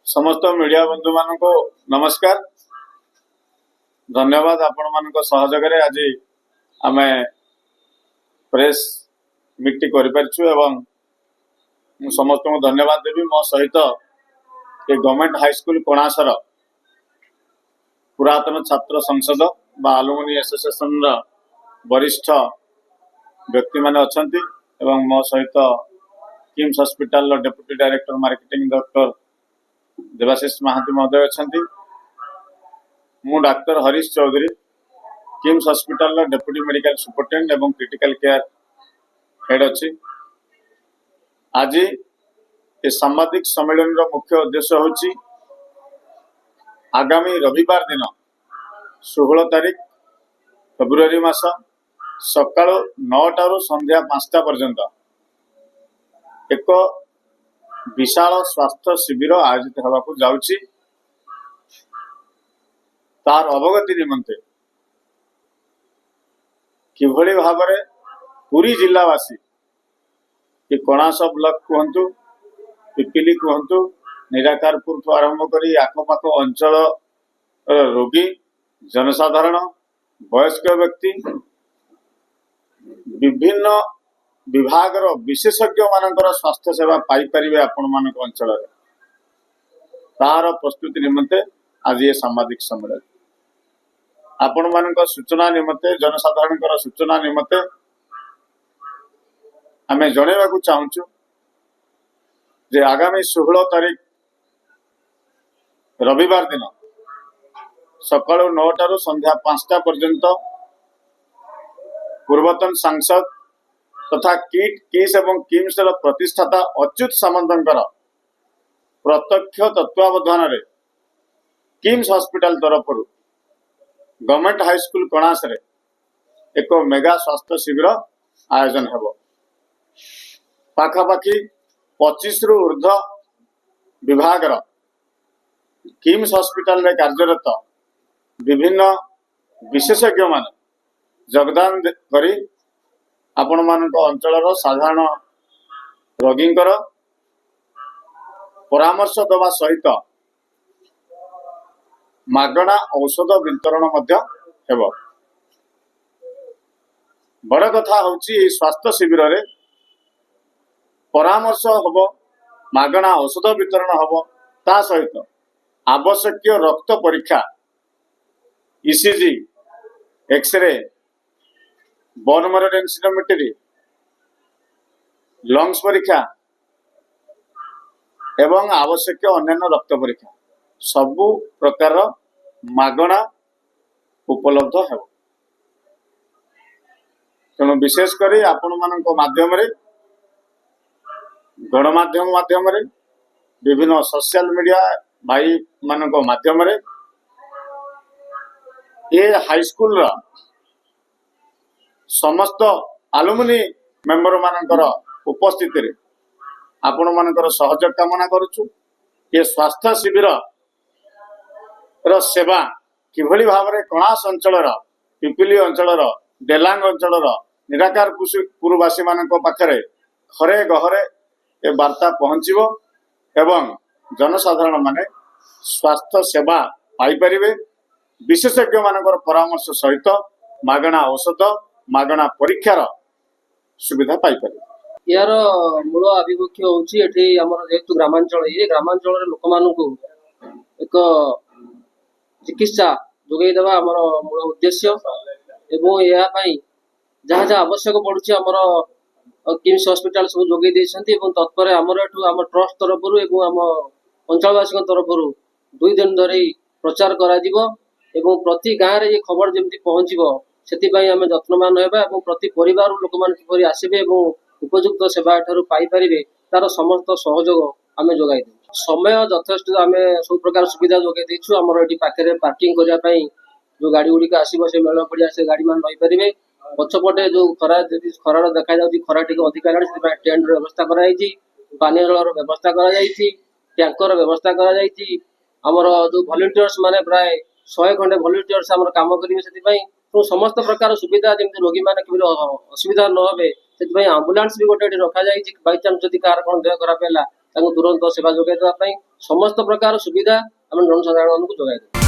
समस्त मीडिया बंधु मान को नमस्कार। धन्यवाद आपण मान सहयोग आज आम प्रेस मीट कर समस्त को धन्यवाद देवी। मो सहित ये गवर्नमेंट हाई स्कूल कोणासर पुरातन छात्र संसद बा अलुमिनी एसोसिएशन वरिष्ठ व्यक्ति माने अछंती एवं मो सहित KIMS hospital deputy director marketing doctor Debashish Mahanty महोदय अछंती। मु doctor Harish Chaudhary KIMS hospital deputy medical superintendent एवं क्रिटिकल केयर हेड अच्छी। आज ये सांबादिक सम्मेलन मुख्य उद्देश्य होची आगामी रविवार दिन 16 तारीख फेब्रुआरी मास सका 9टा संध्या 5टा पर्यंत एक विशाल स्वास्थ्य शिविर आयोजित होगाकू जाउची। तार अवगति निमंते किभली भाव में पूरी जिलावासी कि कणास ब्लॉक कहतु पिपिली कहतु निराकारपुर ठू आरंभ करी आखपाख अंचल रोगी जनसाधारण वयस्क व्यक्ति विभिन्न विभाग विशेषज्ञ मानकर स्वास्थ्य सेवा पाई परिबे आपण मानक अंचल तार प्रस्तुति निमंते आज ये सांबादिक सम्मेलन आपण मानक सूचना निमंते जनसाधारण सूचना निमंते आमे जणेबाकू चाहूचु जे आगामी 16 तारीख रविवार दिन सकाळु 9टा संध्या 5टा पर्यंत पूर्वतन सांसद तथा किट किस एवं किम्स प्रतिष्ठाता अच्युत सामंतर प्रत्यक्ष तत्वावधान रे किम्स हॉस्पिटल तरफ गवर्नमेंट हाई स्कूल कणास रे एक मेगा स्वास्थ्य शिविर आयोजन हेबो। पाखापाखि 25 रु ऊर्ध विभाग किम्स हॉस्पिटल रे कार्यरत विभिन्न विशेषज्ञ मान योगदान करी आपण मानक अंचल साधारण रोगींकर परामर्श दवा सहित मागणा औषध वितरण मध्य हेबो। बड़ कथा होची स्वास्थ्य शिविर रे परामर्श हबो, मागणा औषध वितरण हबो, ता सहित आवश्यक रक्त परीक्षा ईसीजी एक्सरे बोन मरो डेंसिटोमेट्री लंग्स परीक्षा एवं आवश्यक अन्य रक्त परीक्षा सबु प्रकार मागणा उपलब्ध है। तेणु विशेषकर आपण मान माध्यम गणमाध्यम माध्यम विभिन्न सोशल मीडिया भाई मान माध्यम ये हाईस्कूल समस्त आलुमिनी मेंबर मानकर उपस्थिति रे आपण मानकर सहयोग कामना करूछु। ये स्वास्थ्य शिविर सेवा किभली भाव में कणास अंचल पिपिली अंचल डेलांग अंचल निराकारपुरवासी मान पाखरे घरे गहरे ए वार्ता पहुँचो एवं जनसाधारण माने स्वास्थ्य सेवा पाई परिबे। विशेषज्ञ मानकर परामर्श सहित मागणा औषध मागणा परीक्षार सुविधा पाई परिबे। यार मूल आभिमुख्य होची एठी हमर जेतु ग्रामांचल ये ग्रामांचल लोक मानकू एक चिकित्सा जोगई देवा हमर मूल उद्देश्य एवं या पई जहाँ जहाँ आवश्यक पड़ुची हमर किम्स हॉस्पिटल सब जोगई देछंती एवं तत्पर हमर एठू हमर ट्रस्ट तरफरु एवं हम अंचलवासी तरफरु 2 दिन धरि प्रचार करा दिबो एवं प्रति गाँ रे ये खबर जेमति पहुँचीबो सेतिबाई आमे यत्नवान हेबा एवं प्रति परिवार लोक मान किपरि आसीबे एवं उपयुक्त सेवा एठारु पाई परिबे तार समस्त सहयोग आमे जोगाई दे। समय यथेष्ट आमे सब प्रकार सुविधा जोगाई देछु। हमर एठी पाखरे पार्किंग करिया पई जो गाड़ी गुडी आसीबो से मेल पड़िया से गाड़ी मान रही परिबे। पछपटे जो खरा जदि खरार देखा जाउची खरा टिके अधिक लाडी सेति टेंट रो व्यवस्था करा जाईची, पानी जल रो व्यवस्था करा जाईची, टैंकर व्यवस्था करा जाईची। हमर जो वॉलंटियर्स माने प्राय 100 खंडे वॉलंटियर्स हमर काम करिवे सेति पई तो समस्त प्रकार सुविधा जेमति रोगी माने किबि असुविधा न होबे सेति पई एम्बुलेंस भी गोटे रखा जाईची। बाय चांस जदि कार कोन देह खराब हैला ताको तुरंत सेवा जोगाई देबा पई ସମସ୍ତ ପ୍ରକାର ସୁବିଧା ଆମେ ଜନସାଧାରଣମାନଙ୍କୁ ଯୋଗାଇ ଦେବୁ।